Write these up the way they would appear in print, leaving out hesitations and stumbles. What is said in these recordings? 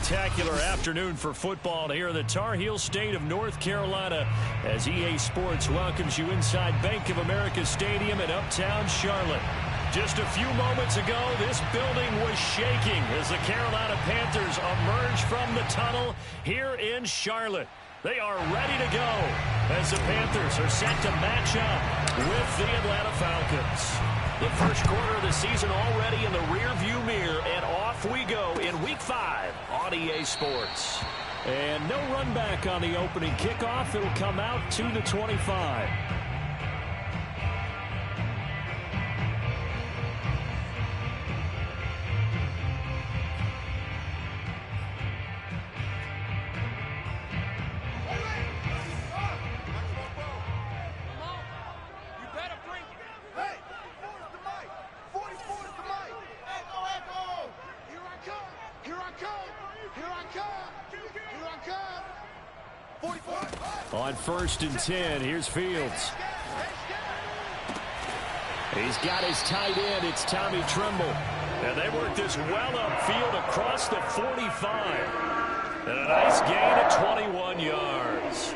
spectacular afternoon for football here in the Tar Heel state of North Carolina as EA Sports welcomes you inside Bank of America Stadium in uptown Charlotte. Just a few moments ago, this building was shaking as the Carolina Panthers emerge from the tunnel here in Charlotte. They are ready to go as the Panthers are set to match up with the Atlanta Falcons. The first quarter of the season already in the rearview mirror, and off we go in Week 5 on EA Sports. And no run back on the opening kickoff. It'll come out to the 25. On 1st and 10, here's Fields. He's got his tight end. It's Tommy Tremble. And they work this well upfield across the 45. And a nice gain of 21 yards.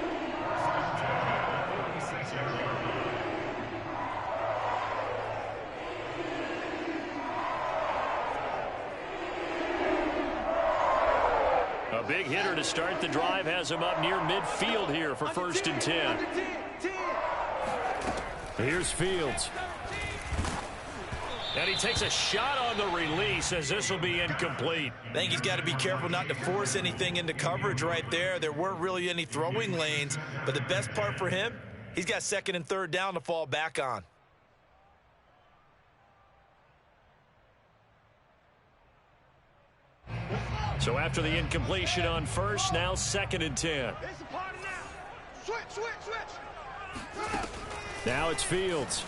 A big hitter to start the drive has him up near midfield here for 1st and 10. Here's Fields. And he takes a shot on the release as this will be incomplete. I think he's got to be careful not to force anything into coverage right there. There weren't really any throwing lanes, but the best part for him, he's got 2nd and 3rd down to fall back on. So after the incompletion on 1st, now 2nd and 10. Now it's Fields.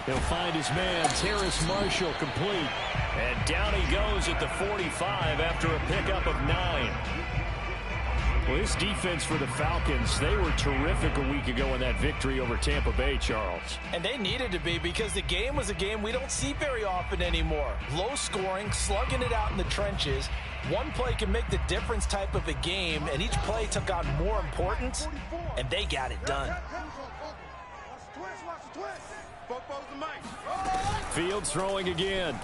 He'll find his man, Terrace Marshall, complete. And down he goes at the 45 after a pickup of 9. Well, this defense for the Falcons, they were terrific a week ago in that victory over Tampa Bay, Charles. And they needed to be because the game was a game we don't see very often anymore. Low scoring, slugging it out in the trenches. One play can make the difference type of a game, and each play took on more importance, and they got it done. Fields throwing again.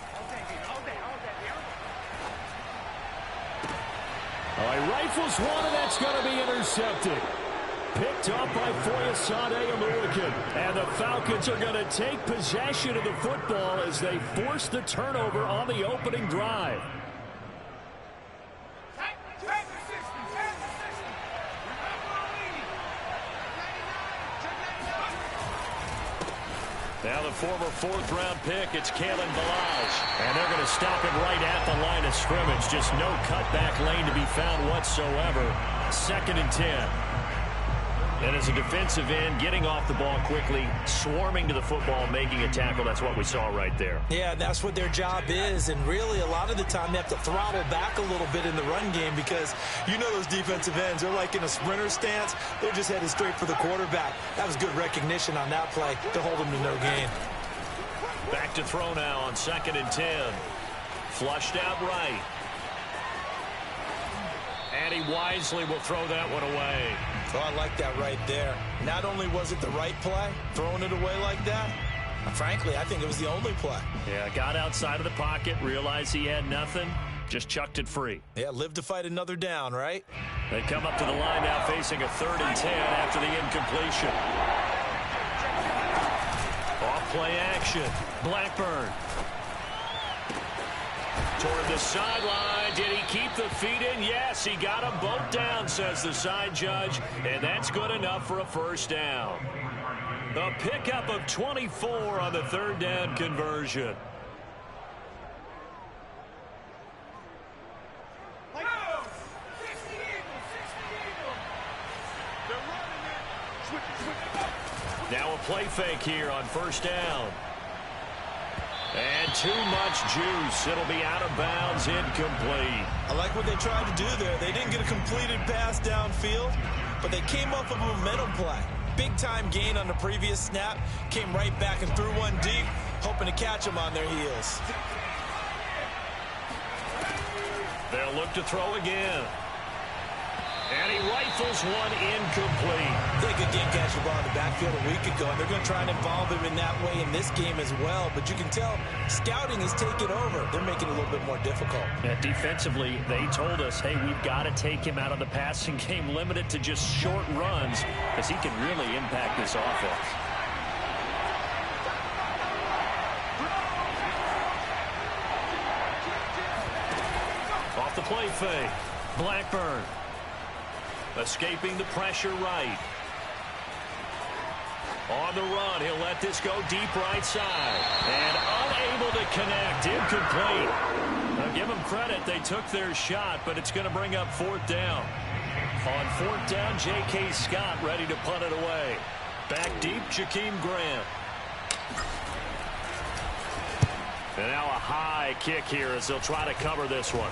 Oh, he rifles one, and that's going to be intercepted. Picked up by Foyesade American. And the Falcons are going to take possession of the football as they force the turnover on the opening drive. Now the former 4th-round pick, it's Kalen Ballage. And they're going to stop it right at the line of scrimmage. Just no cutback lane to be found whatsoever. 2nd and 10. And as a defensive end, getting off the ball quickly, swarming to the football, making a tackle, that's what we saw right there. Yeah, that's what their job is. And really, a lot of the time, they have to throttle back a little bit in the run game because you know those defensive ends, they're like in a sprinter stance. They're just headed straight for the quarterback. That was good recognition on that play to hold them to no gain. Back to throw now on 2nd and 10. Flushed out right. And he wisely will throw that one away. Oh, I like that right there. Not only was it the right play, throwing it away like that, frankly, I think it was the only play. Yeah, got outside of the pocket, realized he had nothing, just chucked it free. Yeah, live to fight another down, right? They come up to the line now facing a 3rd and 10 after the incompletion. Off-play action. Blackburn. Toward the sideline. Did he keep the feet in? Yes, he got them both down, says the side judge, and that's good enough for a 1st down. A pickup of 24 on the 3rd down conversion. Now a play fake here on 1st down. And too much juice. It'll be out of bounds, incomplete. I like what they tried to do there. They didn't get a completed pass downfield, but they came up with a momentum play. Big-time gain on the previous snap. Came right back and threw one deep, hoping to catch them on their heels. They'll look to throw again. And he rifles one incomplete. They could game catch the ball in the backfield a week ago, and they're going to try and involve him in that way in this game as well. But you can tell scouting is taking over. They're making it a little bit more difficult. Yeah, defensively, they told us, hey, we've got to take him out of the passing game, limited to just short runs, because he can really impact this offense. Off the play fake. Blackburn. Escaping the pressure right. On the run, he'll let this go deep right side. And unable to connect, incomplete. Now give them credit, they took their shot, but it's going to bring up fourth down. On fourth down, J.K. Scott ready to punt it away. Back deep, Jakeem Grant. And now a high kick here as they'll try to cover this one.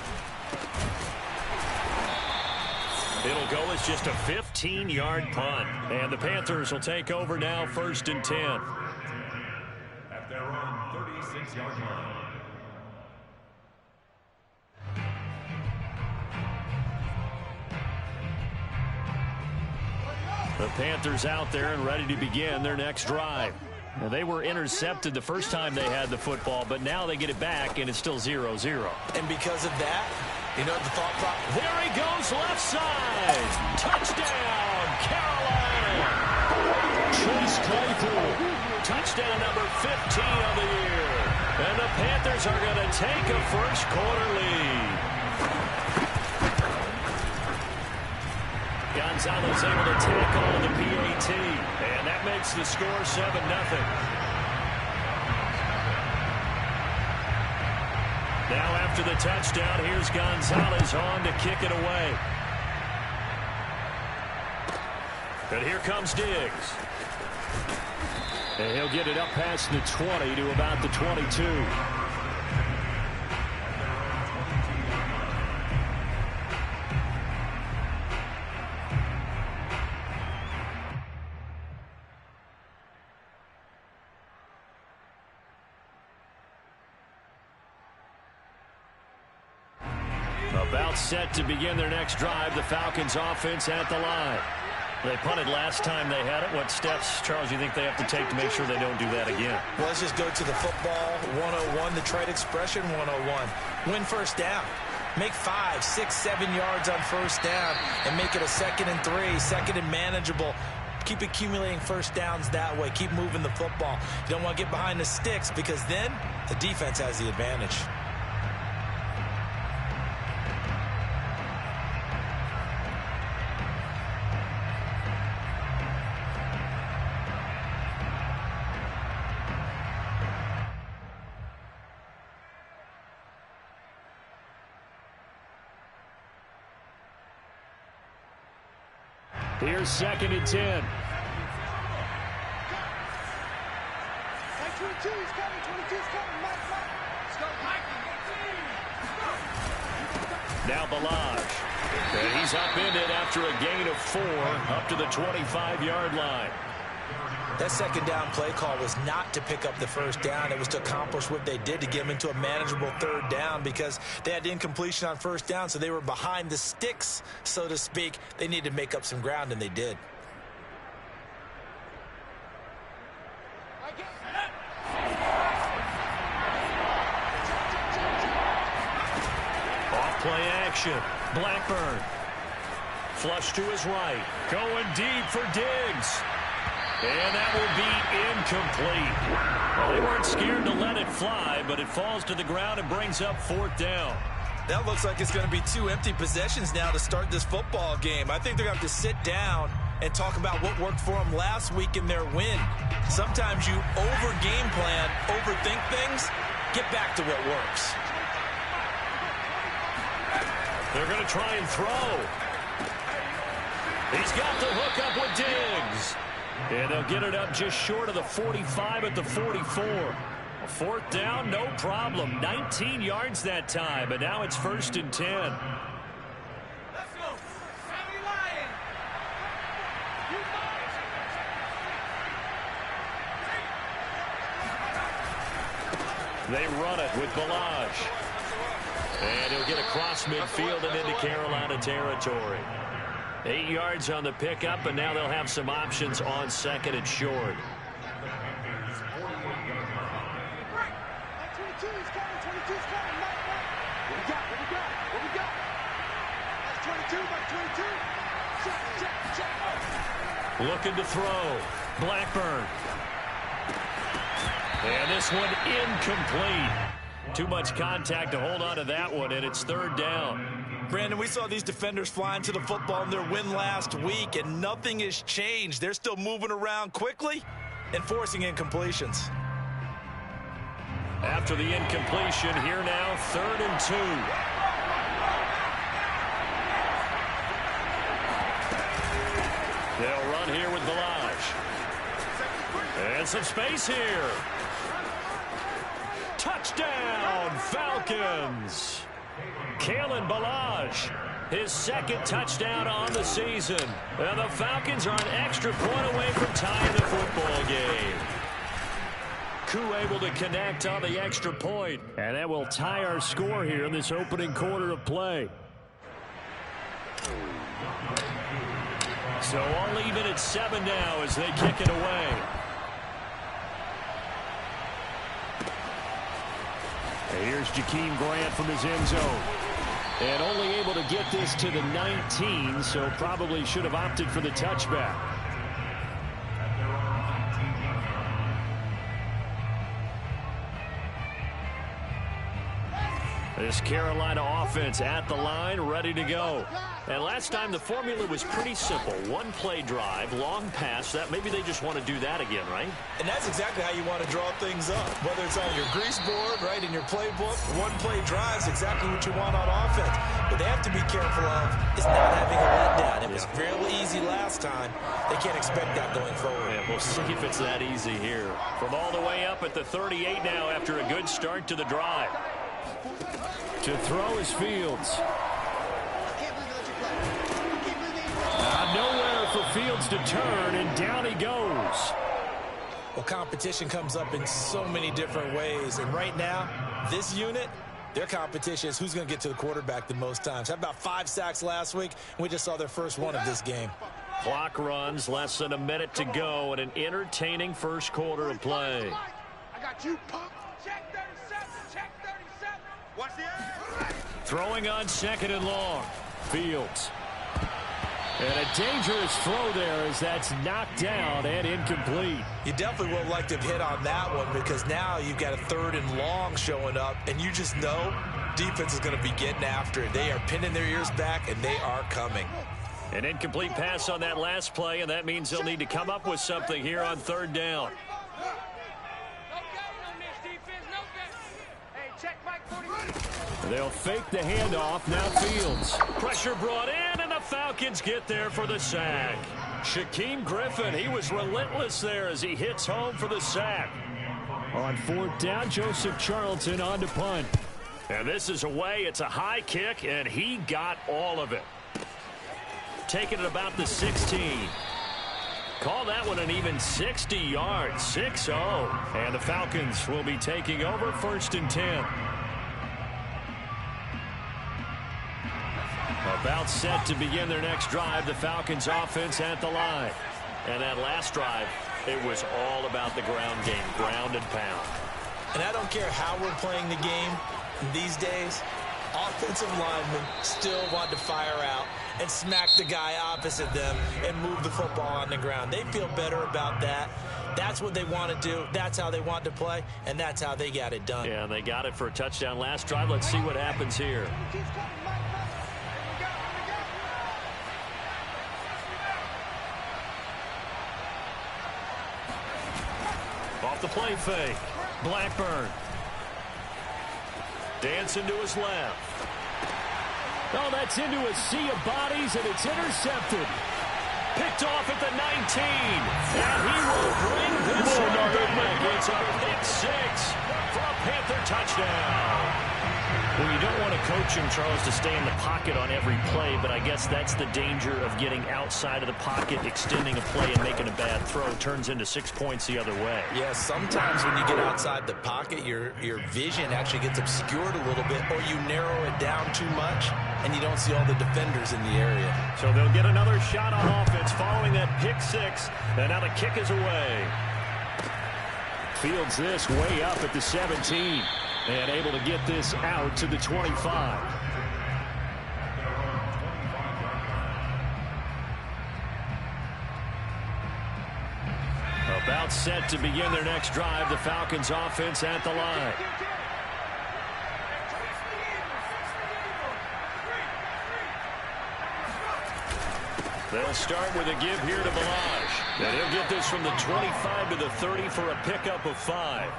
It'll go as just a 15-yard punt. And the Panthers will take over now, 1st and 10. At their own 36-yard line. The Panthers out there and ready to begin their next drive. Now, they were intercepted the first time they had the football, but now they get it back, and it's still 0-0. And because of that, you know, the thought process. There he goes, left side. Touchdown, Carolina. Chase Claypool. Touchdown number 15 of the year. And the Panthers are going to take a first-quarter lead. Gonzalez able to tackle the PAT. And that makes the score 7-0. Now after the touchdown, here's Gonzalez on to kick it away. And here comes Diggs. And he'll get it up past the 20 to about the 22. About set to begin their next drive. The Falcons offense at the line. They punted last time they had it. What steps, Charles, you think they have to take to make sure they don't do that again? Well, let's just go to the football 101, the trade expression 101. Win first down. Make 5, 6, 7 yards on first down and make it a 2nd and 3, 2nd and manageable. Keep accumulating first downs that way. Keep moving the football. You don't want to get behind the sticks because then the defense has the advantage. Here's 2nd and 10. Now Balaj. And he's upended after a gain of 4 up to the 25-yard line. That 2nd down play call was not to pick up the first down. It was to accomplish what they did to get them into a manageable 3rd down because they had incompletion on first down, so they were behind the sticks, so to speak. They needed to make up some ground, and they did. Off-play action. Blackburn. Flush to his right. Going deep for Diggs. And that will be incomplete. Well, they weren't scared to let it fly, but it falls to the ground and brings up 4th down. That looks like it's going to be 2 empty possessions now to start this football game. I think they're going to have to sit down and talk about what worked for them last week in their win. Sometimes you over-game plan, overthink things, get back to what works. They're going to try and throw. He's got the hook up with Diggs. And they'll get it up just short of the 45 at the 44. A 4th down, no problem. 19 yards that time, and now it's 1st and 10. Let's go. Sammy Lion. They run it with Balaj. And he'll get across midfield and into Carolina territory. 8 yards on the pickup, and now they'll have some options on second and short. Looking to throw. Blackburn. And this one incomplete. Too much contact to hold on to that one, and it's third down. Brandon, we saw these defenders flying to the football in their win last week, and nothing has changed. They're still moving around quickly and forcing incompletions. After the incompletion, here now, 3rd and 2. They'll run here with Balaj. And some space here. Touchdown, Falcons. Kalen Balaj, his 2nd touchdown on the season. And the Falcons are an extra point away from tying the football game. Koo able to connect on the extra point. And that will tie our score here in this opening quarter of play. So all even at 7 now as they kick it away. And here's Jakeem Grant from his end zone. And only able to get this to the 19, so probably should have opted for the touchback. This Carolina offense at the line, ready to go. And last time the formula was pretty simple. 1-play drive, long pass. That maybe they just want to do that again, right? And that's exactly how you want to draw things up. Whether it's on your grease board, right, in your playbook, 1-play drive is exactly what you want on offense. But they have to be careful of is not having a letdown. It was fairly easy last time. They can't expect that going forward. Yeah, we'll see if it's that easy here. From all the way up at the 38 now after a good start to the drive. To throw is Fields. Nowhere for Fields to turn, and down he goes. Well, competition comes up in so many different ways. And right now, this unit, their competition is who's going to get to the quarterback the most times. Had about 5 sacks last week, and we just saw their first one of this game. Clock runs, less than a minute to go, and an entertaining first quarter of play. I got you, punk. Check 37, check 37. Watch the air. Throwing on 2nd and long. Fields. And a dangerous throw there as that's knocked down and incomplete. You definitely would like to hit on that one because now you've got a 3rd and long showing up, and you just know defense is going to be getting after it. They are pinning their ears back, and they are coming. An incomplete pass on that last play, and that means they'll need to come up with something here on 3rd down. They'll fake the handoff. Now Fields. Pressure brought in, and the Falcons get there for the sack. Shaquem Griffin, he was relentless there as he hits home for the sack. On 4th down, Joseph Charlton on to punt. And this is away. It's a high kick, and he got all of it. Taking it about the 16. Call that one an even 60 yards. 6-0. And the Falcons will be taking over 1st and 10. About set to begin their next drive, the Falcons offense at the line. And that last drive, it was all about the ground game, ground and pound. And I don't care how we're playing the game these days, offensive linemen still want to fire out and smack the guy opposite them and move the football on the ground. They feel better about that. That's what they want to do. That's how they want to play, and that's how they got it done. Yeah, they got it for a touchdown last drive. Let's see what happens here. Off the play fake. Blackburn. Dancing to his left. Oh, that's into a sea of bodies, and it's intercepted. Picked off at the 19. And he will bring this one back. It's a pick 6 for a Panther touchdown. Well, you don't want to coach him, Charles, to stay in the pocket on every play, but I guess that's the danger of getting outside of the pocket, extending a play, and making a bad throw. Turns into 6 points the other way. Yeah, sometimes when you get outside the pocket, your vision actually gets obscured a little bit, or you narrow it down too much, and you don't see all the defenders in the area. So they'll get another shot on offense following that pick six, and now the kick is away. Fields this way up at the 17. And able to get this out to the 25. About set to begin their next drive. The Falcons offense at the line. They'll start with a give here to Balaj. And he'll get this from the 25 to the 30 for a pickup of 5.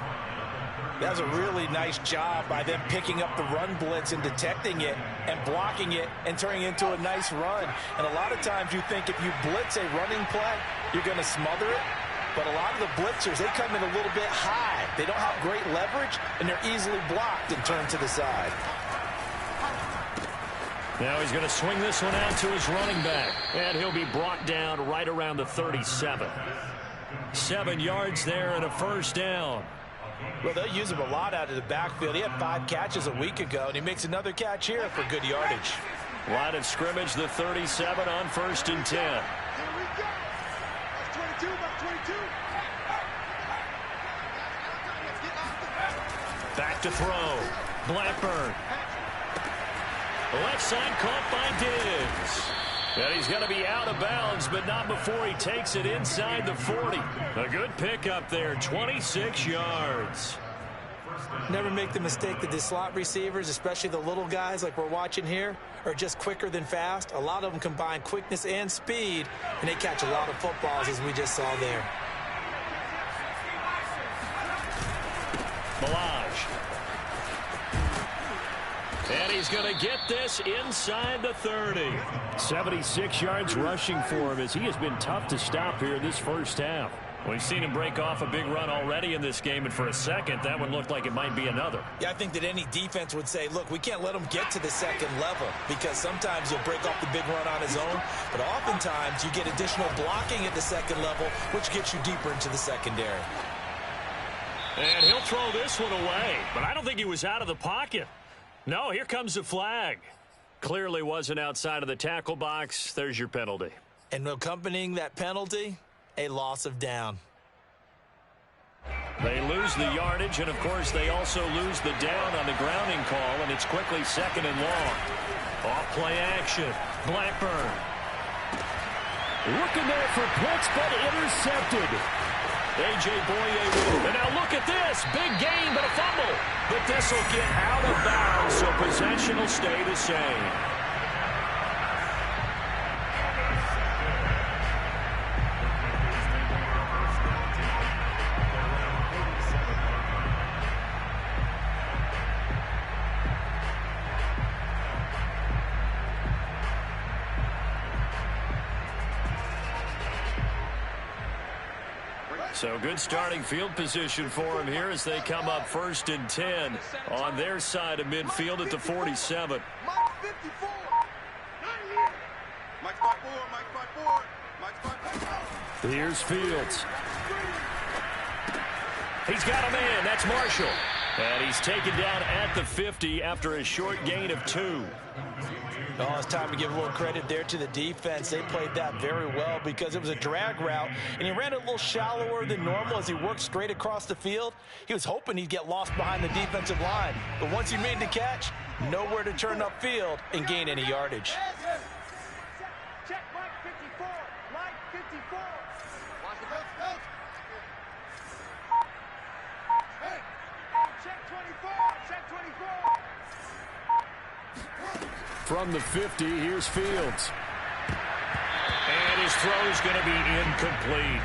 That's a really nice job by them picking up the run blitz and detecting it and blocking it and turning it into a nice run. And a lot of times you think if you blitz a running play, you're going to smother it. But a lot of the blitzers, they come in a little bit high. They don't have great leverage, and they're easily blocked and turned to the side. Now he's going to swing this one out to his running back. And he'll be brought down right around the 37. 7 yards there and a first down. Well, they'll use him a lot out of the backfield. He had 5 catches a week ago, and he makes another catch here for good yardage. Line of scrimmage, the 37 on 1st and 10. Here we go. That's 22, that's 22. Back to throw. Blackburn. Left side caught by Diggs. And he's going to be out of bounds, but not before he takes it inside the 40. A good pickup there, 26 yards. Never make the mistake that the slot receivers, especially the little guys like we're watching here, are just quicker than fast. A lot of them combine quickness and speed, and they catch a lot of footballs, as we just saw there. Balaj. And he's going to get this inside the 30. 76 yards rushing for him as he has been tough to stop here this first half. We've seen him break off a big run already in this game, and for a second, that one looked like it might be another. Yeah, I think that any defense would say, look, we can't let him get to the second level because sometimes he'll break off the big run on his own, but oftentimes you get additional blocking at the second level, which gets you deeper into the secondary. And he'll throw this one away, but I don't think he was out of the pocket. No, here comes the flag. Clearly wasn't outside of the tackle box. There's your penalty. And accompanying that penalty, a loss of down. They lose the yardage, and of course they also lose the down on the grounding call, and it's quickly 2nd and long. Off play action. Blackburn. Looking there for Pitts, but intercepted. A.J. Boye. And now look at this. Big gain, but a fumble. But this will get out of bounds, so possession will stay the same. So good starting field position for him here as they come up 1st and 10 on their side of midfield at the 47. Mike 54. Mike 54, Mike 54, Mike 54. Here's Fields. He's got a man. That's Marshall. And he's taken down at the 50 after a short gain of 2. Oh, it's time to give a little credit there to the defense. They played that very well because it was a drag route, and he ran it a little shallower than normal as he worked straight across the field. He was hoping he'd get lost behind the defensive line, but once he made the catch, nowhere to turn upfield and gain any yardage. Check Mike 54. Mike 54. Watch the belt. Hey, check 24. Check 24. From the 50, here's Fields. And his throw is going to be incomplete.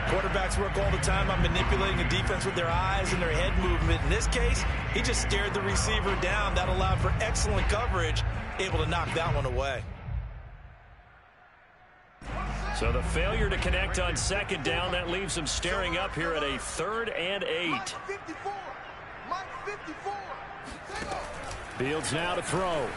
Quarterbacks work all the time on manipulating a defense with their eyes and their head movement. In this case, he just stared the receiver down. That allowed for excellent coverage, able to knock that one away. So the failure to connect on 2nd down, that leaves him staring up here at a 3rd and 8. Mike 54. Mike 54. Fields now to throw.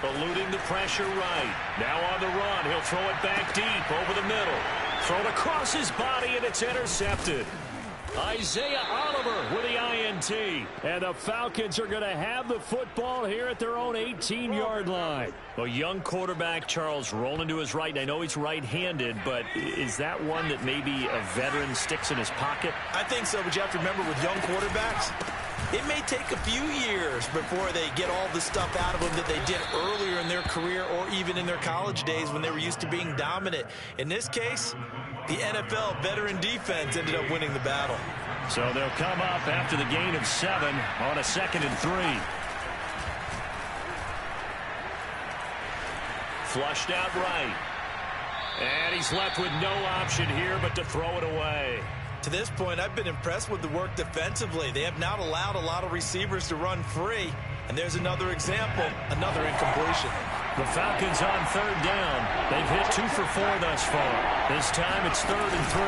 Eluding the pressure right. Now on the run. He'll throw it back deep over the middle. Thrown across his body, and it's intercepted. Isaiah Oliver with the INT. And the Falcons are going to have the football here at their own 18-yard line. A young quarterback, Charles, rolling to his right. I know he's right-handed, but is that one that maybe a veteran sticks in his pocket? I think so, but you have to remember with young quarterbacks, it may take a few years before they get all the stuff out of them that they did earlier in their career or even in their college days when they were used to being dominant. In this case, the NFL veteran defense ended up winning the battle. So they'll come up after the gain of 7 on a 2nd and 3. Flushed out right. And he's left with no option here but to throw it away. To this point, I've been impressed with the work defensively. They have not allowed a lot of receivers to run free. And there's another example, another incompletion. The Falcons on 3rd down. They've hit 2 for 4 thus far. This time it's 3rd and 3.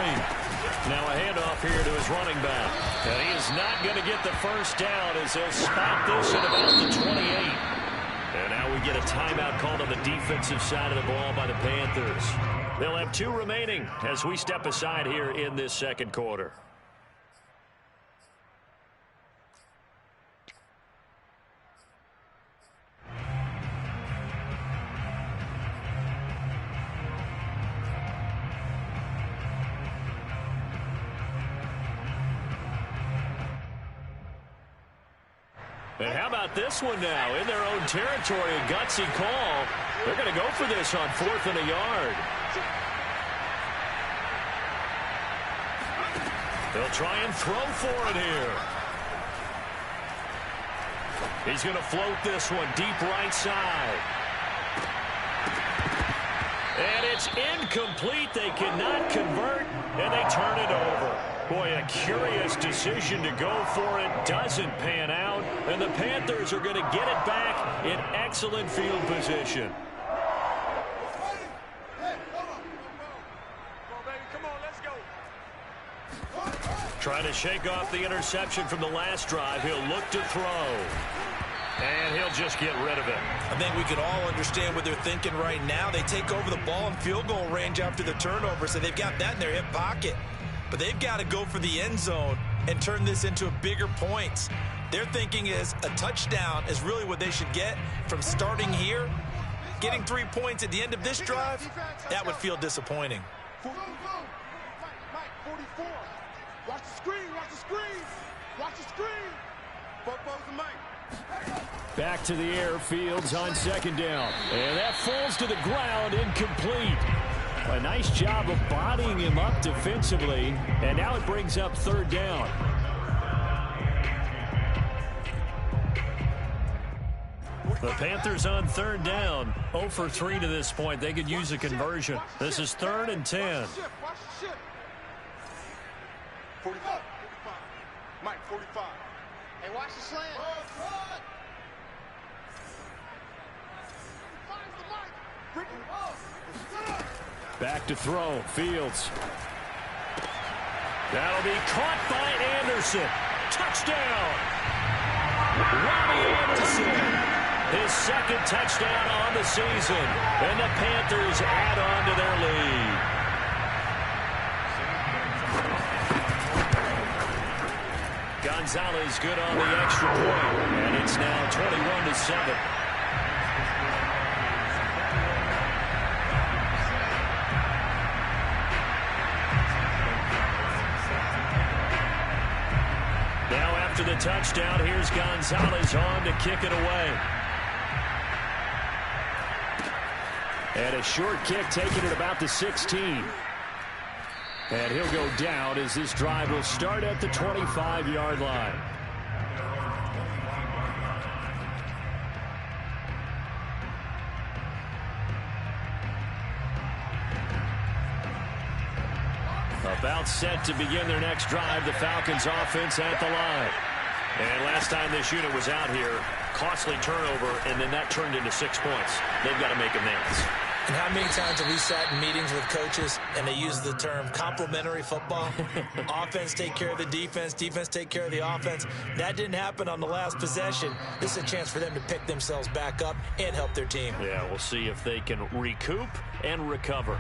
Now a handoff here to his running back. And he is not going to get the first down as they'll spot this at about the 28. And now we get a timeout called on the defensive side of the ball by the Panthers. They'll have 2 remaining as we step aside here in this 2nd quarter. And how about this one now? In their own territory, a gutsy call. They're going to go for this on 4th and a yard. They'll try and throw for it here. He's going to float this one deep right side. And it's incomplete. They cannot convert, and they turn it over. Boy, a curious decision to go for it. Doesn't pan out, and the Panthers are going to get it back in excellent field position. Trying to shake off the interception from the last drive. He'll look to throw. And he'll just get rid of it. I think we can all understand what they're thinking right now. They take over the ball in field goal range after the turnover, so they've got that in their hip pocket. But they've got to go for the end zone and turn this into a bigger points. Their thinking is a touchdown is really what they should get from starting here. Getting 3 points at the end of this drive, that would feel disappointing. Mike, 44. Watch the screen, watch the screen. Watch the screen. Both and Mike. Back to the air, Fields on 2nd down. And that falls to the ground, incomplete. A nice job of bodying him up defensively. And now it brings up 3rd down. The Panthers on 3rd down. 0 for 3 to this point. They could use a conversion. This is 3rd and 10. 45. Mike, 45. Hey, watch the slant. Back to throw. Fields. That'll be caught by Anderson. Touchdown. Robbie Anderson. His 2nd touchdown on the season. And the Panthers add on to their lead. Gonzalez good on the extra point. And it's now 21-7. Now after the touchdown, here's Gonzalez on to kick it away. And a short kick taken at about the 16. And he'll go down as this drive will start at the 25-yard line. About set to begin their next drive, the Falcons offense at the line. And last time this unit was out here, costly turnover, and then that turned into 6 points. They've got to make amends. And how many times have we sat in meetings with coaches and they use the term complementary football? Offense take care of the defense, defense take care of the offense. That didn't happen on the last possession. This is a chance for them to pick themselves back up and help their team. Yeah, we'll see if they can recoup and recover.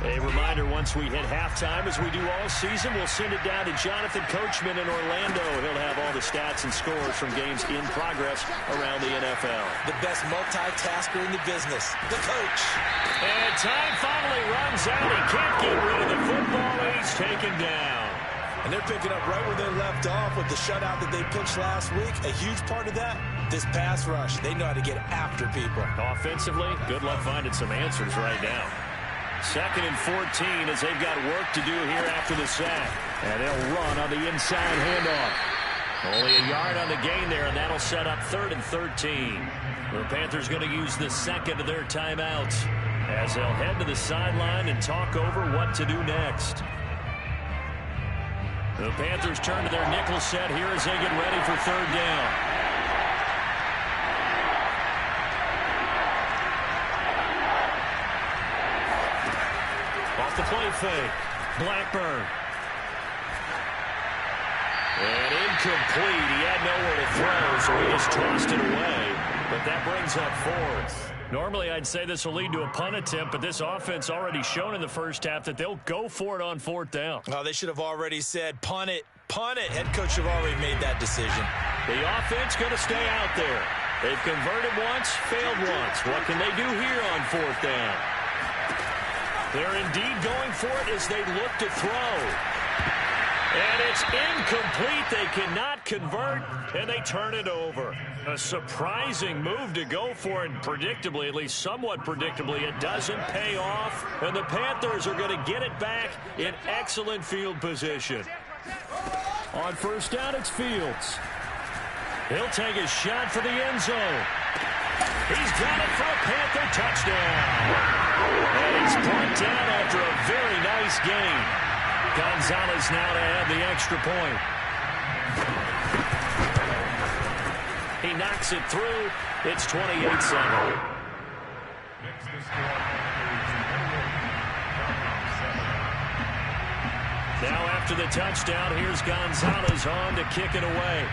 A reminder, once we hit halftime, as we do all season, we'll send it down to Jonathan Coachman in Orlando. He'll have all the stats and scores from games in progress around the NFL. The best multitasker in the business, the coach. And time finally runs out. He can't get rid of the football, and he's taken down. And they're picking up right where they left off with the shutout that they pitched last week. A huge part of that, this pass rush. They know how to get after people. Offensively, good luck finding some answers right now. 2nd and 14 as they've got work to do here after the sack. And they'll run on the inside handoff. Only a yard on the gain there, and that'll set up 3rd and 13. The Panthers going to use the second of their timeouts as they'll head to the sideline and talk over what to do next. The Panthers turn to their nickel set here as they get ready for 3rd down. The play fake. Blackburn. And incomplete. He had nowhere to throw, so he just tossed it away. But that brings up 4th. Normally, I'd say this will lead to a punt attempt, but this offense already shown in the first half that they'll go for it on 4th down. Oh, they should have already said, punt it, punt it. Head coach should have already made that decision. The offense going to stay out there. They've converted once, failed once. What can they do here on 4th down? They're indeed going for it as they look to throw. And it's incomplete. They cannot convert, and they turn it over. A surprising move to go for it, and predictably, at least somewhat predictably, it doesn't pay off. And the Panthers are going to get it back in excellent field position. On 1st down, it's Fields. He'll take a shot for the end zone. He's got it for a Panther touchdown. And he's brought down after a very nice gain. Gonzalez now to add the extra point. He knocks it through. It's 28-7. Now after the touchdown, here's Gonzalez on to kick it away.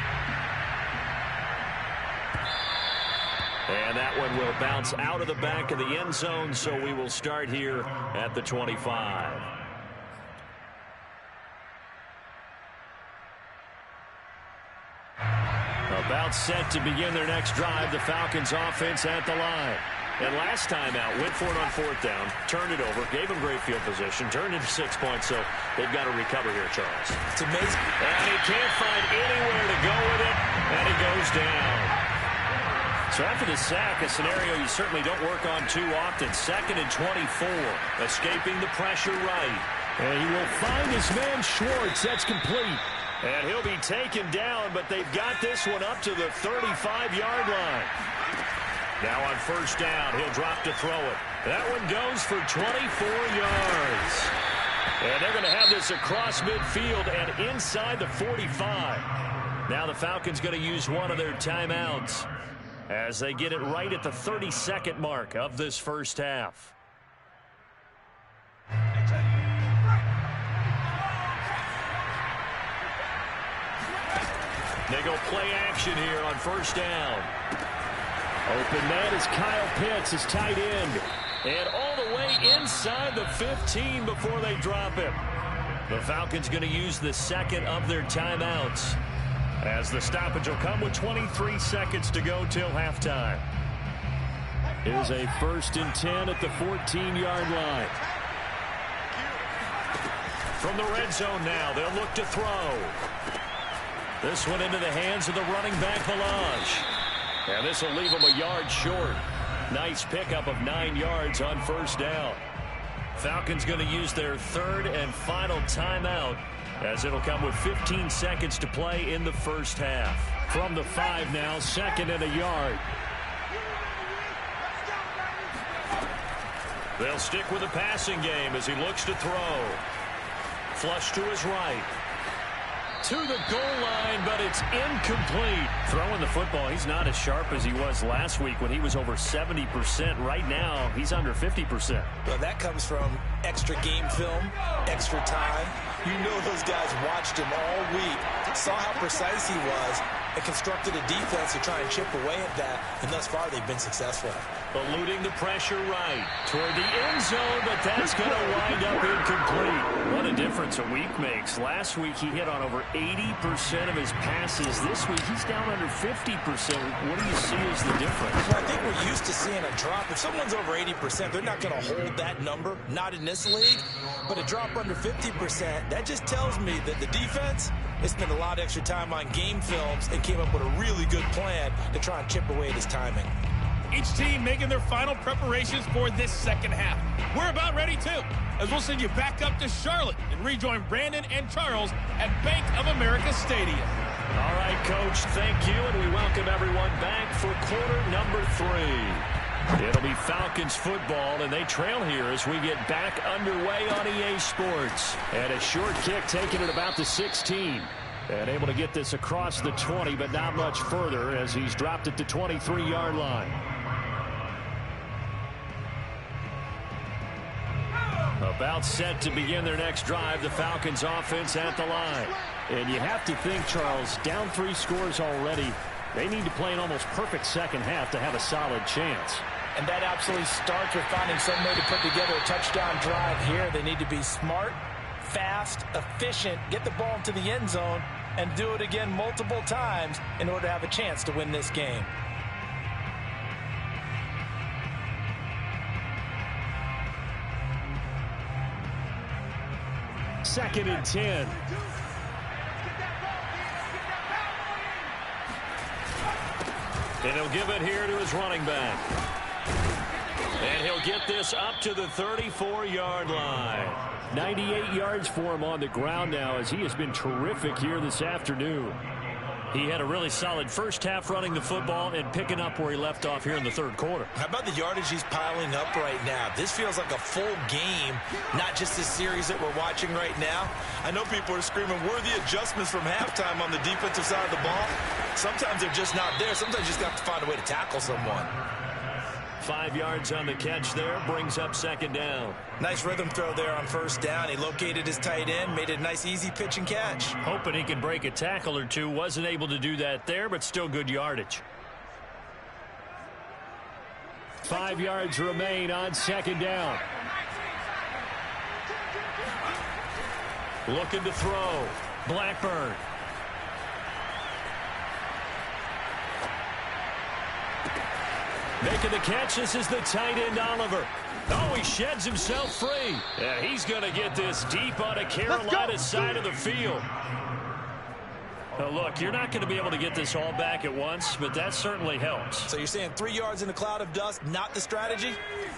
And that one will bounce out of the back of the end zone, so we will start here at the 25. About set to begin their next drive, the Falcons offense at the line. And last time out, went for it on 4th down, turned it over, gave them great field position, turned into 6 points, so they've got to recover here, Charles. It's amazing. And he can't find anywhere to go with it, and he goes down. So after the sack, a scenario you certainly don't work on too often. 2nd and 24, escaping the pressure right. And he will find his man Schwartz. That's complete. And he'll be taken down, but they've got this one up to the 35-yard line. Now on 1st down, he'll drop to throw it. That one goes for 24 yards. And they're going to have this across midfield and inside the 45. Now the Falcons going to use one of their timeouts as they get it right at the 32nd mark of this first half. They go play action here on 1st down. Open man is Kyle Pitts, his tight end. And all the way inside the 15 before they drop him. The Falcons going to use the second of their timeouts, as the stoppage will come with 23 seconds to go till halftime. Here's a 1st and 10 at the 14-yard line. From the red zone now, they'll look to throw. This one into the hands of the running back, Valage. And this will leave him a yard short. Nice pickup of 9 yards on 1st down. Falcons going to use their 3rd and final timeout, as it'll come with 15 seconds to play in the first half. From the 5 now, 2nd and a yard. They'll stick with the passing game as he looks to throw. Flush to his right. to the goal line, but it's incomplete. Throwing the football, he's not as sharp as he was last week when he was over 70%. Right now, he's under 50%. Well, that comes from extra game film, extra time. You know those guys watched him all week, saw how precise he was, and constructed a defense to try and chip away at that, and thus far they've been successful. Eluding the pressure right toward the end zone, but that's going to wind up incomplete. What a difference a week makes. Last week he hit on over 80% of his passes. This week he's down under 50%. What do you see as the difference? Well, I think we're used to seeing a drop. If someone's over 80%, they're not going to hold that number, not in this league. But a drop under 50%, that just tells me that the defense has spent a lot of extra time on game films and came up with a really good plan to try and chip away at his timing. Each team making their final preparations for this second half. We're about ready, too, as we'll send you back up to Charlotte and rejoin Brandon and Charles at Bank of America Stadium. All right, Coach, thank you, and we welcome everyone back for quarter number 3. It'll be Falcons football, and they trail here as we get back underway on EA Sports. And a short kick taken at about the 16. And able to get this across the 20, but not much further as he's dropped it to 23-yard line. About set to begin their next drive, the Falcons offense at the line. And you have to think, Charles, down 3 scores already. They need to play an almost perfect second half to have a solid chance. And that absolutely starts with finding some way to put together a touchdown drive here. They need to be smart, fast, efficient, get the ball into the end zone, and do it again multiple times in order to have a chance to win this game. Second and 10. And he'll give it here to his running back. And he'll get this up to the 34-yard line. 98 yards for him on the ground now as he has been terrific here this afternoon. He had a really solid first half running the football and picking up where he left off here in the third quarter. How about the yardage he's piling up right now? This feels like a full game, not just this series that we're watching right now. I know people are screaming, worthy adjustments from halftime on the defensive side of the ball. Sometimes they're just not there. Sometimes you just have to find a way to tackle someone. 5 yards on the catch there, brings up second down. Nice rhythm throw there on first down. He located his tight end, made it a nice easy pitch and catch. Hoping he could break a tackle or two. Wasn't able to do that there, but still good yardage. 5 yards remain on second down. Looking to throw. Blackburn. Making the catch, this is the tight end, Oliver. Oh, he sheds himself free. And he's going to get this deep on a Carolina side of the field. Now, look, you're not going to be able to get this all back at once, but that certainly helps. So you're saying 3 yards in a cloud of dust, not the strategy?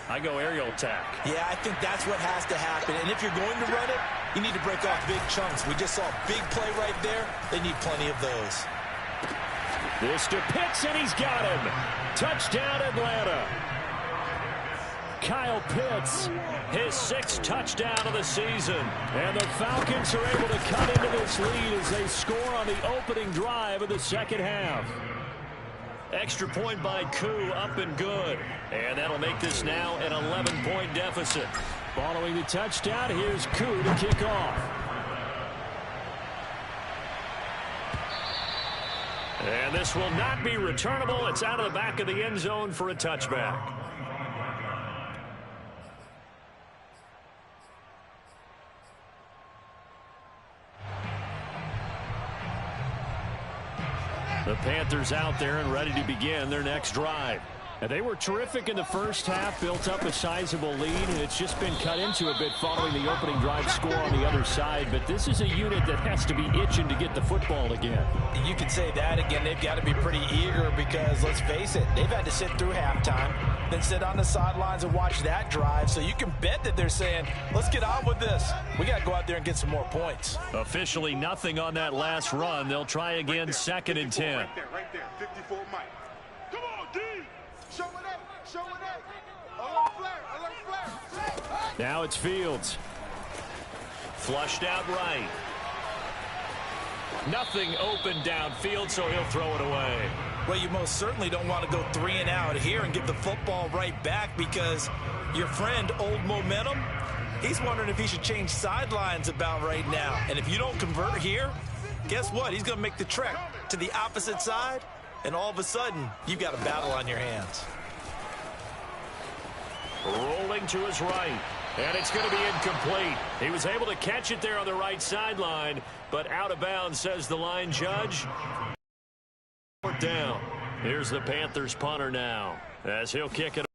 I go aerial attack. Yeah, I think that's what has to happen. And if you're going to run it, you need to break off big chunks. We just saw a big play right there. They need plenty of those. This to Pitts, and he's got him. Touchdown, Atlanta. Kyle Pitts, his 6th touchdown of the season. And the Falcons are able to cut into this lead as they score on the opening drive of the second half. Extra point by Koo, up and good. And that'll make this now an 11-point deficit. Following the touchdown, here's Koo to kick off. And this will not be returnable. It's out of the back of the end zone for a touchback. The Panthers out there and ready to begin their next drive. And they were terrific in the first half, built up a sizable lead, and it's just been cut into a bit following the opening drive score on the other side. But this is a unit that has to be itching to get the football again. You could say that again. They've got to be pretty eager because, let's face it, they've had to sit through halftime, then sit on the sidelines and watch that drive. So you can bet that they're saying, let's get on with this. We got to go out there and get some more points. Officially nothing on that last run. They'll try again, second and 10. Right there, 54 Mike. Come on, D! Show it up, show it up. Alert flare. Now it's Fields. Flushed out right. Nothing open downfield, so he'll throw it away. Well, you most certainly don't want to go 3 and out here and give the football right back, because your friend, Old Momentum, he's wondering if he should change sidelines about right now. And if you don't convert here, guess what? He's going to make the trek to the opposite side, and all of a sudden, you've got a battle on your hands. Rolling to his right, and it's going to be incomplete. He was able to catch it there on the right sideline, but out of bounds, says the line judge. Down. Here's the Panthers punter now, as he'll kick it.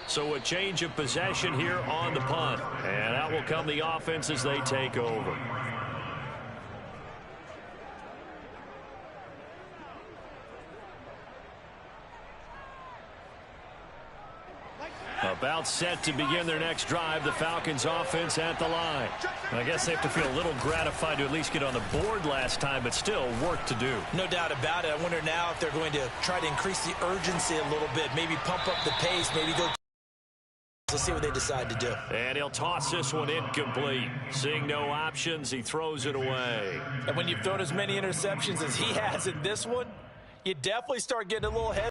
So a change of possession here on the punt, and out will come the offense as they take over. About set to begin their next drive, the Falcons offense at the line. I guess they have to feel a little gratified to at least get on the board last time, but still work to do. No doubt about it. I wonder now if they're going to try to increase the urgency a little bit, maybe pump up the pace, maybe go. Let's see what they decide to do. And he'll toss this one incomplete. Seeing no options, he throws it away. And when you've thrown as many interceptions as he has in this one, you definitely start getting a little head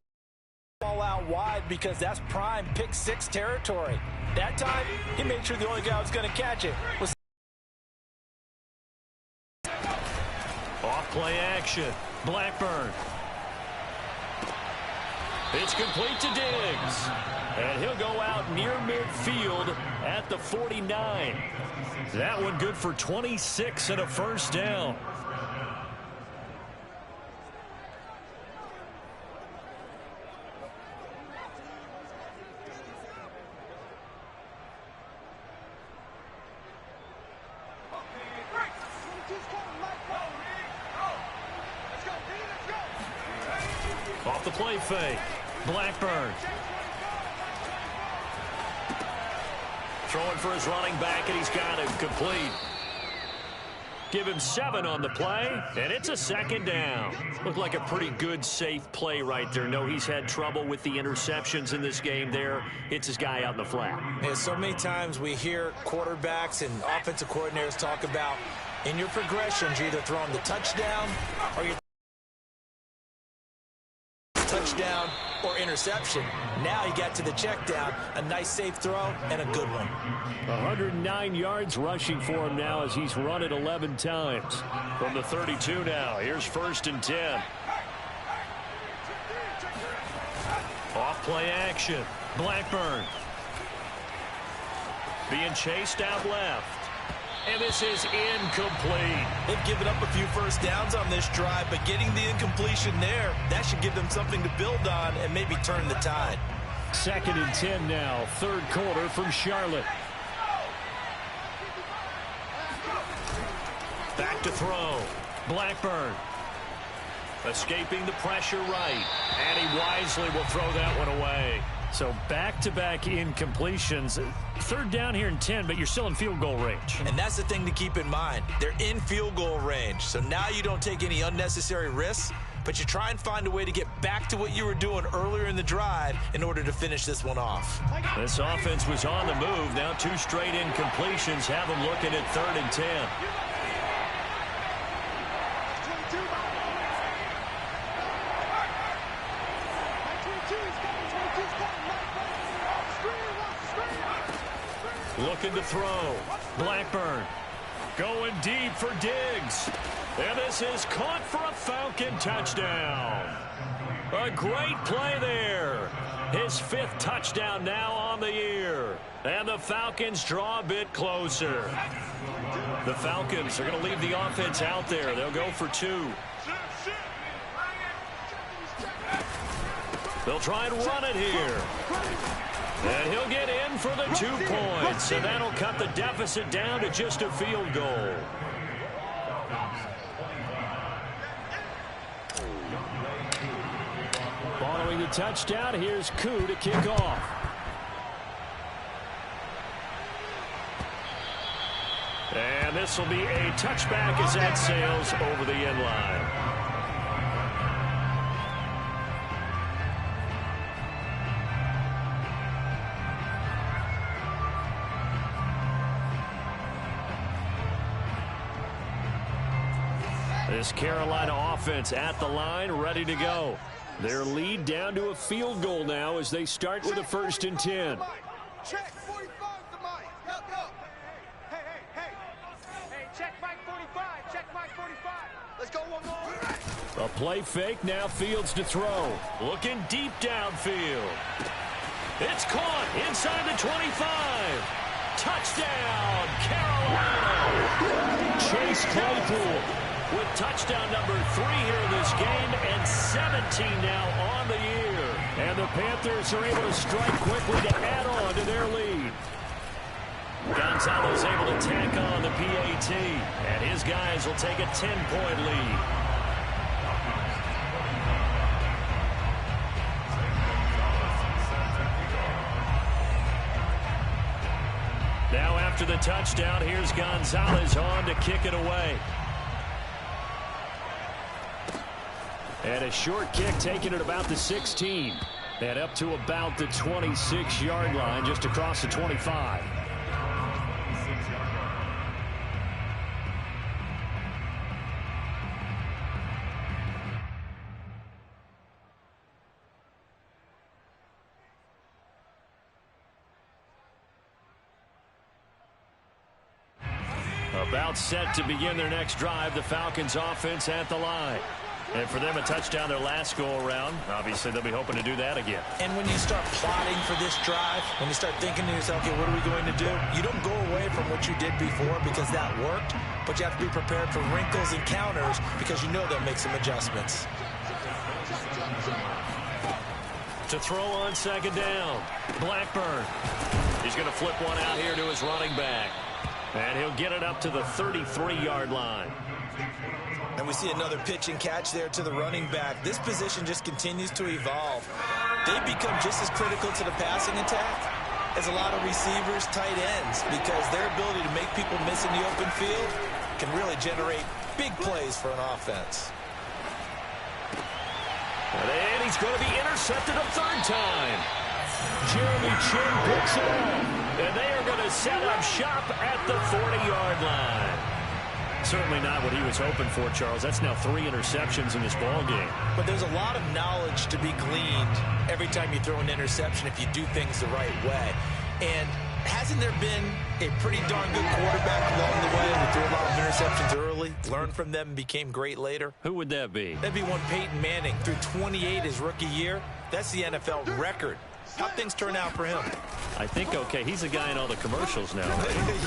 ball out wide, because that's prime pick 6 territory. That time, he made sure the only guy who was going to catch it was off play action. Blackburn. It's complete to Diggs. And he'll go out near midfield at the 49. That one good for 26 and a first down. Off the play fake. Blackburn. Throwing for his running back, and he's got it complete. Give him 7 on the play, and it's a second down. Looked like a pretty good, safe play right there. No, he's had trouble with the interceptions in this game there. Hits his guy out in the flat. Yeah, so many times we hear quarterbacks and offensive coordinators talk about, in your progressions, you're either throwing the touchdown or you're touchdown or interception. Now he got to the check down, a nice safe throw and a good one. 109 yards rushing for him now as he's run it 11 times. From the 32 now, here's 1st and 10. Off play action. Blackburn. Being chased out left. And this is incomplete. They've given up a few first downs on this drive, but getting the incompletion there, that should give them something to build on and maybe turn the tide. 2nd and 10 now, 3rd quarter from Charlotte. Back to throw. Blackburn. Escaping the pressure right. And he wisely will throw that one away. So back-to-back incompletions. 3rd down here in 10, but you're still in field goal range. And that's the thing to keep in mind. They're in field goal range. So now you don't take any unnecessary risks, but you try and find a way to get back to what you were doing earlier in the drive in order to finish this one off. This offense was on the move. Now 2 straight incompletions have them looking at 3rd and 10. Looking to throw. Blackburn going deep for Diggs. And this is caught for a Falcon touchdown. A great play there. His 5th touchdown now on the year. And the Falcons draw a bit closer. The Falcons are going to leave the offense out there. They'll go for 2. They'll try and run it here. And he'll get in for the 2 points. And that'll cut the deficit down to just a field goal. Following the touchdown, here's Koo to kick off. And this will be a touchback as that sails over the end line. This Carolina offense at the line, ready to go. Their lead down to a field goal now as they start with a 1st and 10. Check 45 to Mike. Go. Hey. Hey, check Mike 45. Check Mike 45. Let's go one more. A play fake, now Fields to throw. Looking deep downfield. It's caught inside the 25. Touchdown, Carolina. Chase Claypool with touchdown number 3 here in this game and 17 now on the year. And the Panthers are able to strike quickly to add on to their lead. Gonzalez able to tack on the PAT, and his guys will take a 10-point lead. Now after the touchdown, here's Gonzalez on to kick it away. And a short kick taken at about the 16. And up to about the 26-yard line, just across the 25. About set to begin their next drive, the Falcons offense at the line. And for them, a touchdown their last go-around. Obviously, they'll be hoping to do that again. And when you start plotting for this drive, when you start thinking to yourself, okay, what are we going to do? You don't go away from what you did before because that worked, but you have to be prepared for wrinkles and counters because you know they'll make some adjustments. To throw on 2nd down, Blackburn. He's going to flip one out here to his running back. And he'll get it up to the 33-yard line. And we see another pitch and catch there to the running back. This position just continues to evolve. They become just as critical to the passing attack as a lot of receivers, tight ends, because their ability to make people miss in the open field can really generate big plays for an offense. And he's going to be intercepted a 3rd time. Jeremy Chin picks it up. And they are going to set up shop at the 40-yard line. Certainly not what he was hoping for, Charles. That's now 3 interceptions in this ball game. But there's a lot of knowledge to be gleaned every time you throw an interception if you do things the right way. And hasn't there been a pretty darn good quarterback along the way who threw a lot of interceptions early, learned from them, and became great later? Who would that be? That'd be one Peyton Manning. Threw 28 his rookie year. That's the NFL record. How'd things turn out for him? I think okay. He's a guy in all the commercials now.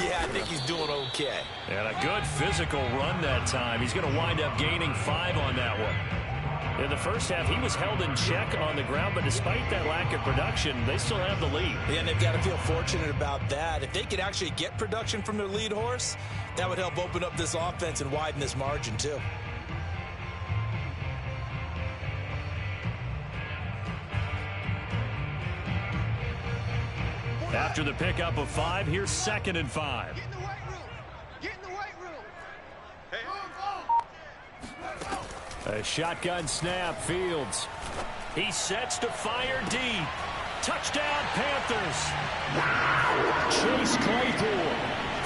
Yeah, I think he's doing okay. And a good physical run that time. He's going to wind up gaining 5 on that one. In the first half, he was held in check on the ground, but despite that lack of production, they still have the lead. Yeah, and they've got to feel fortunate about that. If they could actually get production from their lead horse, that would help open up this offense and widen this margin, too. After the pickup of 5, here's 2nd and 5. Get in the weight room. Get in the weight room. Hey. A shotgun snap, Fields. He sets to fire deep. Touchdown, Panthers. Chase Claypool,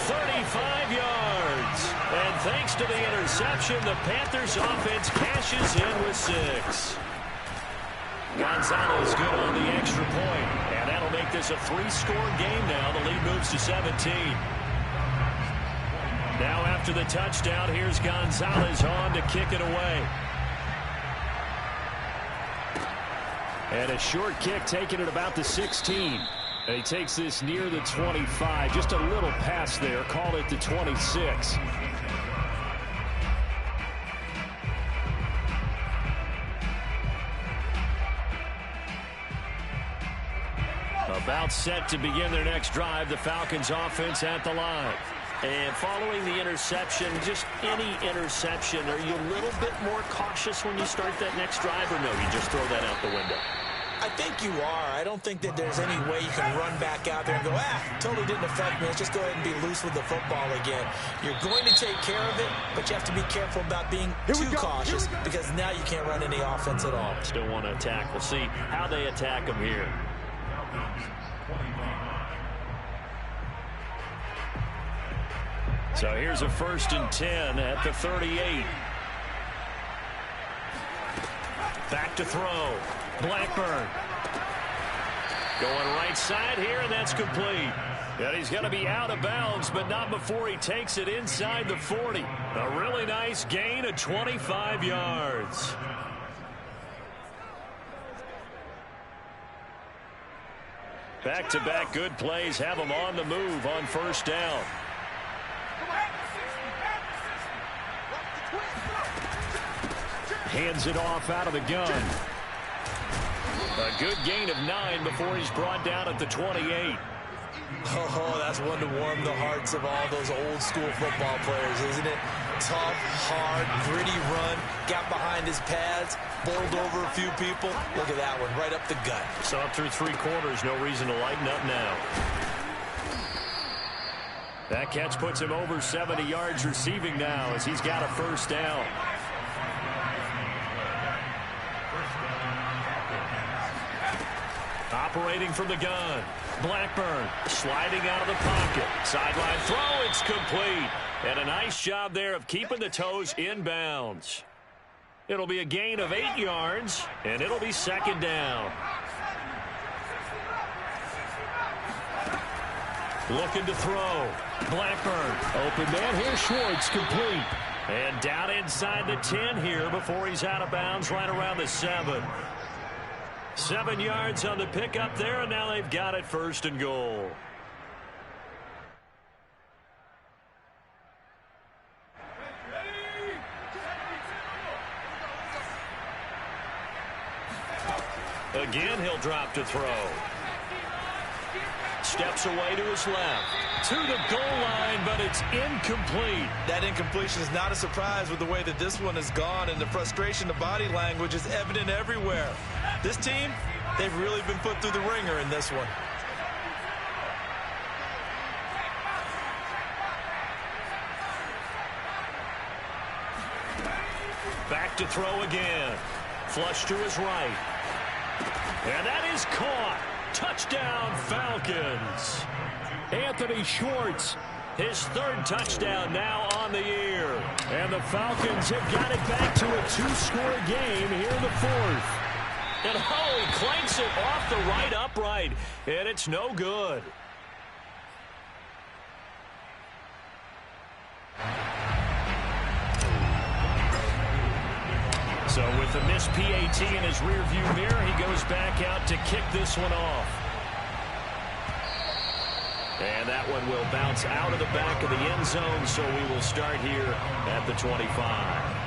35 yards. And thanks to the interception, the Panthers offense cashes in with 6. Gonzalez good on the extra point, and that'll make this a 3-score game now. The lead moves to 17. Now after the touchdown, here's Gonzalez on to kick it away. And a short kick taken at about the 16. And he takes this near the 25. Just a little pass there. Call it the 26. About set to begin their next drive. The Falcons offense at the line. And following the interception, just any interception, are you a little bit more cautious when you start that next drive, or no, you just throw that out the window? I think you are. I don't think that there's any way you can run back out there and go, totally didn't affect me. Let's just go ahead and be loose with the football again. You're going to take care of it, but you have to be careful about being too cautious because now you can't run any offense at all. Still want to attack. We'll see how they attack them here. So here's a 1st and 10 at the 38. Back to throw. Blackburn. Going right side here, and that's complete. And he's going to be out of bounds, but not before he takes it inside the 40. A really nice gain of 25 yards. Back-to-back good plays have him on the move on first down. Hands it off out of the gun. A good gain of 9 before he's brought down at the 28. Oh, that's one to warm the hearts of all those old school football players, isn't it? Tough, hard, gritty run, got behind his pads, bowled over a few people. Look at that one, right up the gut. So up through 3 quarters, no reason to lighten up now. That catch puts him over 70 yards receiving now as he's got a first down. Operating from the gun. Blackburn sliding out of the pocket. Sideline throw, it's complete. And a nice job there of keeping the toes in bounds. It'll be a gain of 8 yards, and it'll be second down. Looking to throw. Blackburn. Open man here. Schwartz complete. And down inside the 10 here before he's out of bounds right around the 7. 7 yards on the pickup there, and now they've got it first and goal. Again, he'll drop to throw. Steps away to his left. To the goal line, but it's incomplete. That incompletion is not a surprise with the way that this one has gone, and the frustration, the body language is evident everywhere. This team, they've really been put through the ringer in this one. Back to throw again. Flush to his right. And that is caught. Touchdown, Falcons. Anthony Schwartz, his 3rd touchdown now on the year. And the Falcons have got it back to a 2-score game here in the 4th. And he clanks it off the right upright, and it's no good. So with the missed PAT in his rearview mirror, he goes back out to kick this one off. And that one will bounce out of the back of the end zone, so we will start here at the 25.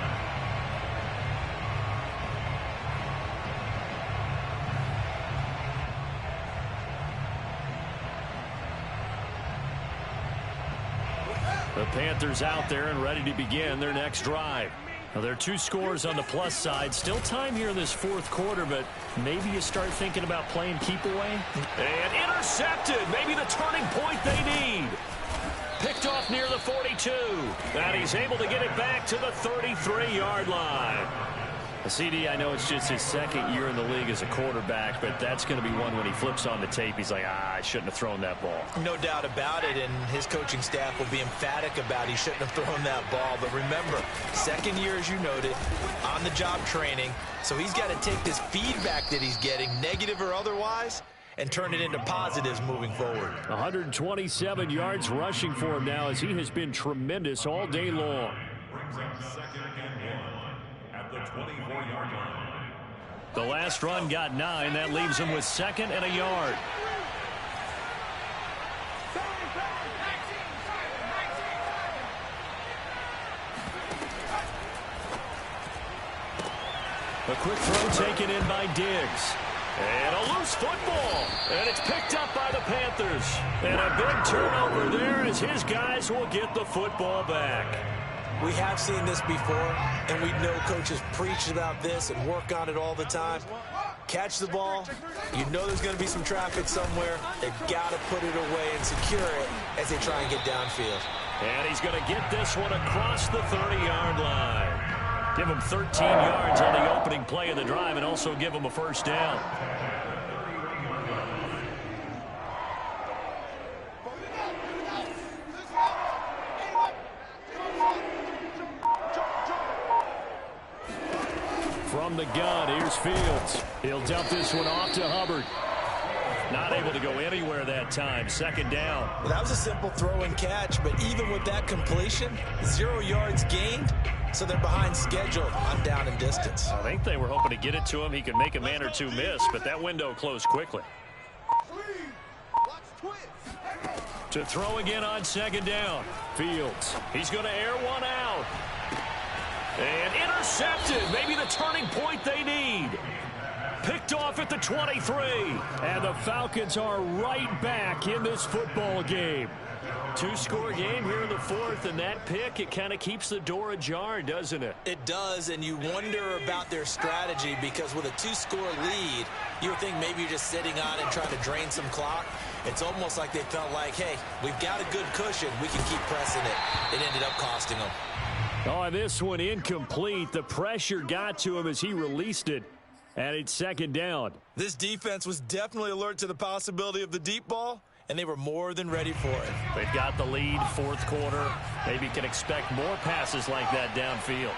The Panthers out there and ready to begin their next drive. Now, there are 2 scores on the plus side. Still time here in this 4th quarter, but maybe you start thinking about playing keep away. And intercepted. Maybe the turning point they need. Picked off near the 42. And he's able to get it back to the 33-yard line. CD, I know it's just his 2nd year in the league as a quarterback, but that's going to be one when he flips on the tape. He's like, I shouldn't have thrown that ball. No doubt about it, and his coaching staff will be emphatic about he shouldn't have thrown that ball. But remember, 2nd year, as you noted, on-the-job training. So he's got to take this feedback that he's getting, negative or otherwise, and turn it into positives moving forward. 127 yards rushing for him now as he has been tremendous all day long. Brings up 2nd and 1 at the 24-yard line. The last run got 9. That leaves him with 2nd and a yard. A quick throw taken in by Diggs. And a loose football. And it's picked up by the Panthers. And a big turnover there as his guys will get the football back. We have seen this before, and we know coaches preach about this and work on it all the time. Catch the ball. You know there's going to be some traffic somewhere. They've got to put it away and secure it as they try and get downfield. And he's going to get this one across the 30-yard line. Give him 13 yards on the opening play of the drive and also give him a first down. From from the gun. Here's Fields. He'll dump this one off to Hubbard. Not able to go anywhere that time. Second down. Well, that was a simple throw and catch, but even with that completion, 0 yards gained, so they're behind schedule on down and distance. I think they were hoping to get it to him. He could make a man or two miss, but that window closed quickly. To throw again on second down. Fields. He's going to air one out. And intercepted. Maybe the turning point they need. Picked off at the 23. And the Falcons are right back in this football game. Two-score game here in the fourth, and that pick, it kind of keeps the door ajar, doesn't it? It does, and you wonder about their strategy because with a two-score lead, you would think maybe you're just sitting on it trying to drain some clock. It's almost like they felt like, hey, we've got a good cushion. We can keep pressing it. It ended up costing them. Oh, this one incomplete. The pressure got to him as he released it, and it's second down. This defense was definitely alert to the possibility of the deep ball, and they were more than ready for it. They've got the lead, fourth quarter. Maybe can expect more passes like that downfield.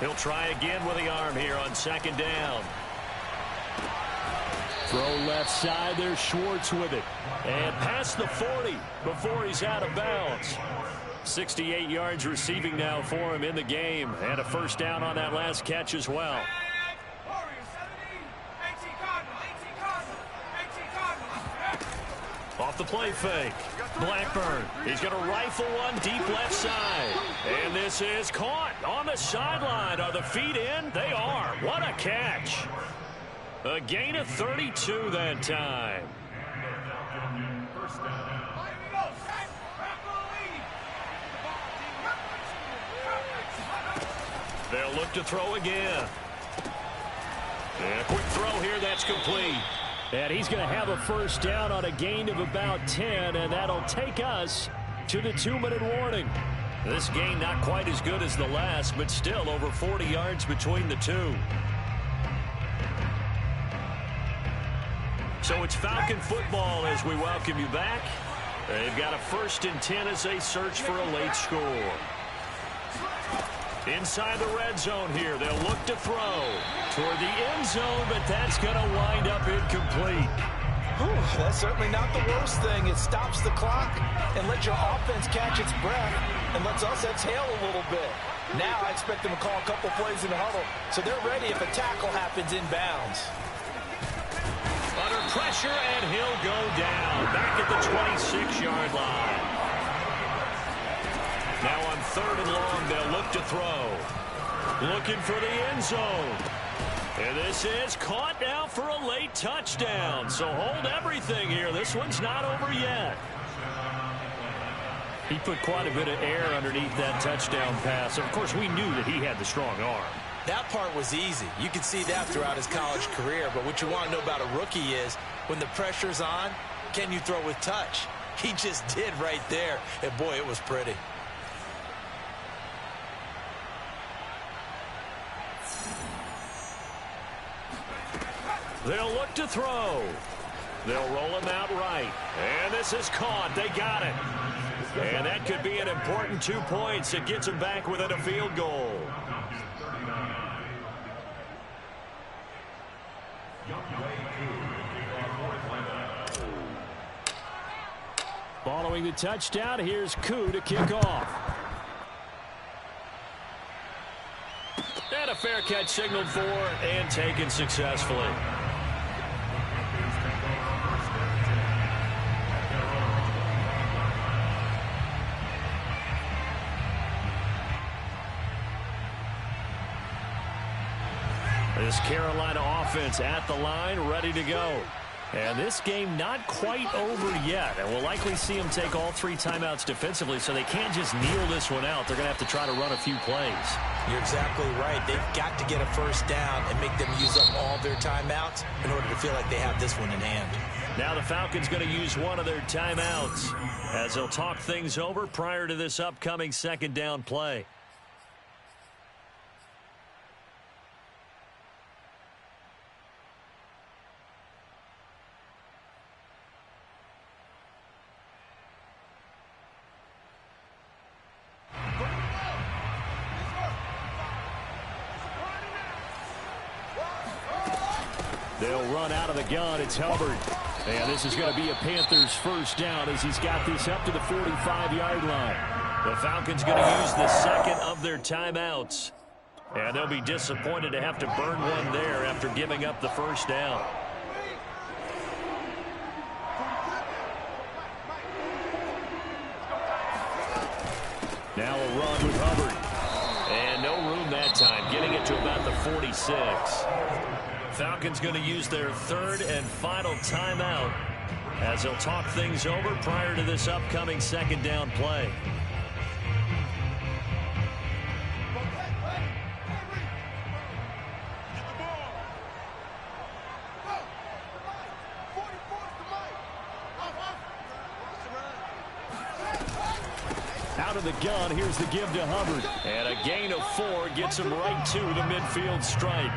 He'll try again with the arm here on second down. Throw left side. There's Schwartz with it. And past the 40 before he's out of bounds. 68 yards receiving now for him in the game. And a first down on that last catch as well. Off the play fake. Blackburn. He's going to rifle one deep left side. And this is caught on the sideline. Are the feet in? They are. What a catch. A gain of 32 that time. They'll look to throw again. And a quick throw here. That's complete. And he's going to have a first down on a gain of about 10, and that'll take us to the 2-minute warning. This gain not quite as good as the last, but still over 40 yards between the two. So it's Falcon football as we welcome you back. They've got a 1st and 10 as they search for a late score. Inside the red zone here. They'll look to throw toward the end zone, but that's going to wind up incomplete. That's certainly not the worst thing. It stops the clock and lets your offense catch its breath and lets us exhale a little bit. Now I expect them to call a couple plays in the huddle, so they're ready if a tackle happens inbounds. Under pressure, and he'll go down. Back at the 26-yard line. Now on 3rd and long, they'll look to throw. Looking for the end zone. And this is caught now for a late touchdown. So hold everything here. This one's not over yet. He put quite a bit of air underneath that touchdown pass. Of course, we knew that he had the strong arm. That part was easy. You could see that throughout his college career. But what you want to know about a rookie is when the pressure's on, can you throw with touch? He just did right there. And, boy, it was pretty. They'll look to throw. They'll roll him out right. And this is caught. They got it. And that could be an important 2 points. It gets them back within a field goal. Following the touchdown, here's Koo to kick off. And a fair catch signaled for and taken successfully. This Carolina offense at the line, ready to go. And this game not quite over yet. And we'll likely see them take all 3 timeouts defensively, so they can't just kneel this one out. They're going to have to try to run a few plays. You're exactly right. They've got to get a first down and make them use up all their timeouts in order to feel like they have this one in hand. Now the Falcons going to use one of their timeouts as they'll talk things over prior to this upcoming second down play. They'll run out of the gun. It's Hubbard. And this is going to be a Panthers first down as he's got this up to the 45-yard line. The Falcons going to use the second of their timeouts. And they'll be disappointed to have to burn one there after giving up the first down. Now a run with Hubbard. And no room that time, getting it to about the 46. Falcons going to use their third and final timeout as they'll talk things over prior to this upcoming second down play. Out of the gun, here's the give to Hubbard. And a gain of 4 gets him right to the midfield stripe.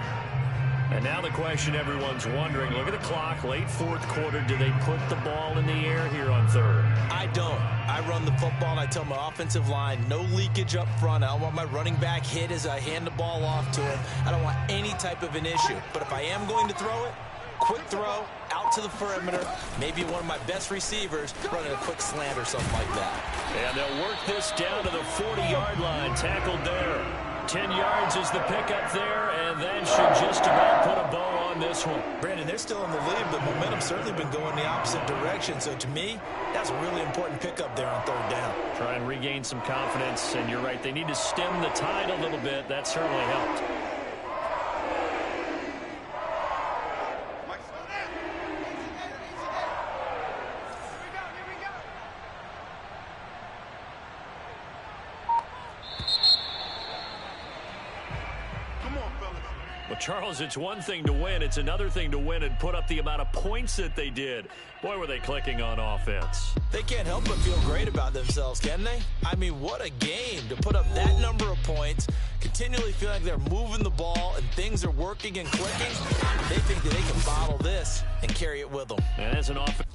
And now the question everyone's wondering, look at the clock, late fourth quarter, do they put the ball in the air here on third? I don't. I run the football and I tell my offensive line, no leakage up front. I don't want my running back hit as I hand the ball off to him. I don't want any type of an issue. But if I am going to throw it, quick throw, out to the perimeter, maybe one of my best receivers running a quick slant or something like that. And they'll work this down to the 40-yard line, tackled there. 10 yards is the pickup there, and that should just about put a bow on this one. Brandon, they're still in the lead, but momentum's certainly been going the opposite direction. So to me, that's a really important pickup there on third down. Try and regain some confidence, and you're right, they need to stem the tide a little bit. That certainly helped. Well, Charles, it's one thing to win. It's another thing to win and put up the amount of points that they did. Boy, were they clicking on offense. They can't help but feel great about themselves, can they? I mean, what a game to put up that number of points, continually feel like they're moving the ball and things are working and clicking. They think that they can bottle this and carry it with them. And as an offense.